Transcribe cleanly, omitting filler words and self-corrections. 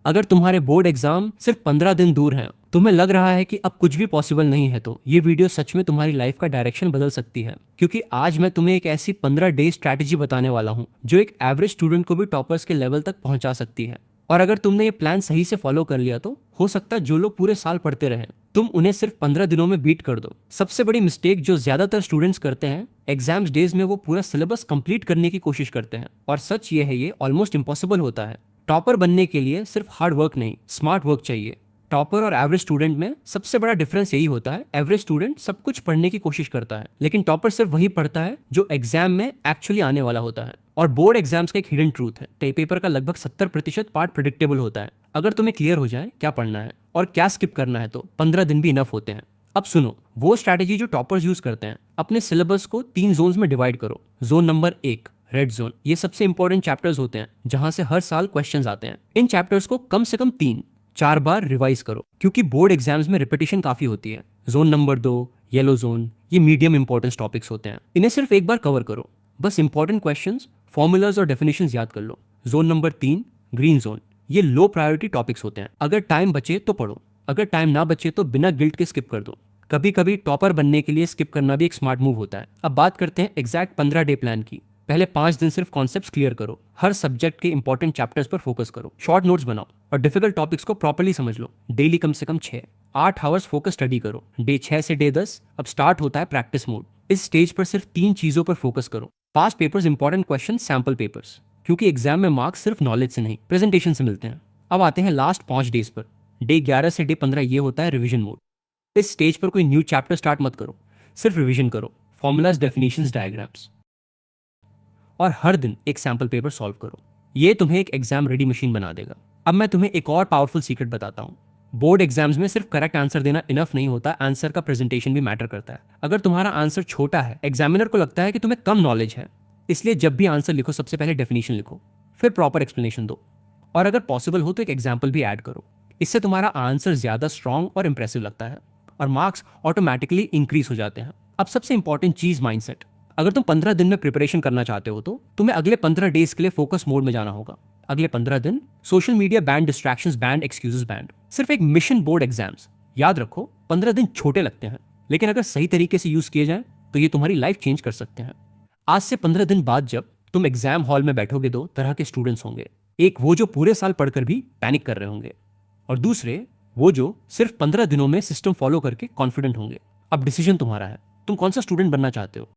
अगर तुम्हारे board exam सिर्फ 15 दिन दूर हैं, तुम्हें लग रहा है कि अब कुछ भी पॉसिबल नहीं है, तो ये वीडियो सच में तुम्हारी लाइफ का डायरेक्शन बदल सकती है। क्योंकि आज मैं तुम्हें एक ऐसी 15 डे स्ट्रैटेजी बताने वाला हूँ जो एक एवरेज स्टूडेंट को भी टॉपर्स के लेवल तक पहुंचा सकती है। और अगर तुमने ये प्लान सही से फॉलो कर लिया तो हो सकता है जो लोग पूरे साल पढ़ते रहे तुम उन्हें सिर्फ 15 दिनों में बीट कर दो। सबसे बड़ी मिस्टेक जो ज्यादातर स्टूडेंट्स करते हैं, एग्जाम्स डेज में वो पूरा सिलेबस कंप्लीट करने की कोशिश करते हैं, और सच ये है ये ऑलमोस्ट इम्पॉसिबल होता है। टॉपर बनने के लिए सिर्फ हार्ड वर्क नहीं, स्मार्ट वर्क चाहिए। टॉपर और एवरेज स्टूडेंट में सबसे बड़ा डिफरेंस यही होता है, एवरेज स्टूडेंट सब कुछ पढ़ने की कोशिश करता है, लेकिन टॉपर सिर्फ वही पढ़ता है जो एग्जाम में एक्चुअली आने वाला होता है। और बोर्ड एग्जाम्स का एक हिडन ट्रूथ है, पेपर का लगभग 70% पार्ट प्रिडिक्टेबल होता है। अगर तुम्हें क्लियर हो जाए क्या पढ़ना है और क्या स्किप करना है तो 15 दिन भी इनफ होते हैं। अब सुनो वो स्ट्रैटेजी जो टॉपर्स यूज करते हैं। अपने सिलेबस को 3 जोन्स में डिवाइड करो। जोन नंबर 1 रेड जोन, ये सबसे इंपॉर्टेंट चैप्टर्स होते हैं जहां से हर साल क्वेश्चंस आते हैं। इन चैप्टर्स को कम से कम 3-4 बार रिवाइज करो, क्योंकि बोर्ड एग्जाम्स में रिपीटिशन काफी होती है। जोन नंबर 2 येलो जोन, ये मीडियम इंपॉर्टेंस टॉपिक्स होते हैं, इन्हें सिर्फ एक बार कवर करो, बस इंपॉर्टेंट क्वेश्चंस, फॉर्मूलाज और डेफिनेशंस याद कर लो। जोन नंबर 3 ग्रीन जोन, ये लो प्रायोरिटी टॉपिक्स होते हैं, अगर टाइम बचे तो पढ़ो, अगर टाइम ना बचे तो बिना गिल्ट के स्किप कर दो। कभी कभी टॉपर बनने के लिए स्किप करना भी एक स्मार्ट मूव होता है। अब बात करते हैं एग्जैक्ट 15 डे प्लान की। पहले 5 दिन सिर्फ कॉन्सेप्ट्स क्लियर करो, हर सब्जेक्ट के इंपॉर्टेंट चैप्टर्स पर फोकस करो, शॉर्ट नोट्स बनाओ और डिफिकल्ट टॉपिक्स को प्रॉपर्ली समझ लो। डेली कम से कम 6-8 आवर्स फोकस स्टडी करो। डे 6 से डे 10 अब स्टार्ट होता है प्रैक्टिस मोड। इस स्टेज पर सिर्फ 3 चीजों पर फोकस करो, past papers, important question, sample papers, क्योंकि एग्जाम में मार्क्स सिर्फ नॉलेज से नहीं प्रेजेंटेशन से मिलते हैं। अब आते हैं लास्ट 5 डेज पर। डे 11 से डे 15 ये होता है रिवीजन मोड। इस स्टेज पर कोई न्यू चैप्टर स्टार्ट मत करो, सिर्फ रिवीजन करो, फॉर्मूलाज, डेफिनेशंस, डायग्राम्स, और हर दिन एक सैम्पल पेपर सॉल्व करो। ये तुम्हें एक एग्जाम रेडी मशीन बना देगा। अब मैं तुम्हें एक और पावरफुल सीक्रेट बताता हूँ। बोर्ड एग्जाम्स में सिर्फ करेक्ट आंसर देना इनफ नहीं होता, आंसर का प्रेजेंटेशन भी मैटर करता है। अगर तुम्हारा आंसर छोटा है, एग्जामिनर को लगता है कि तुम्हें कम नॉलेज है, इसलिए जब भी आंसर लिखो सबसे पहले डेफिनेशन लिखो, फिर प्रॉपर एक्सप्लेनेशन दो, और अगर पॉसिबल हो तो एक एग्जाम्पल भी ऐड करो। इससे तुम्हारा आंसर ज्यादा स्ट्रॉन्ग और इंप्रेसिव लगता है और मार्क्स ऑटोमेटिकली इंक्रीज हो जाते हैं। अब सबसे इंपॉर्टेंट चीज, माइंडसेट। अगर तुम 15 दिन में प्रिपरेशन करना चाहते हो तो तुम्हें अगले 15 डेज के लिए फोकस मोड में जाना होगा। अगले 15 दिन social media ban, distractions ban, excuses ban, सिर्फ एक मिशन, बोर्ड एग्जाम्स। याद रखो 15 दिन छोटे लगते हैं, लेकिन अगर सही तरीके से यूज किए जाए तो ये तुम्हारी लाइफ चेंज कर सकते हैं। आज से 15 दिन बाद जब तुम एग्जाम हॉल में बैठोगे, 2 तरह के स्टूडेंट्स होंगे। एक वो जो पूरे साल पढ़कर भी पैनिक कर रहे होंगे, और दूसरे वो जो सिर्फ 15 दिनों में सिस्टम फॉलो करके कॉन्फिडेंट होंगे। अब डिसीजन तुम्हारा है, तुम कौन सा स्टूडेंट बनना चाहते हो।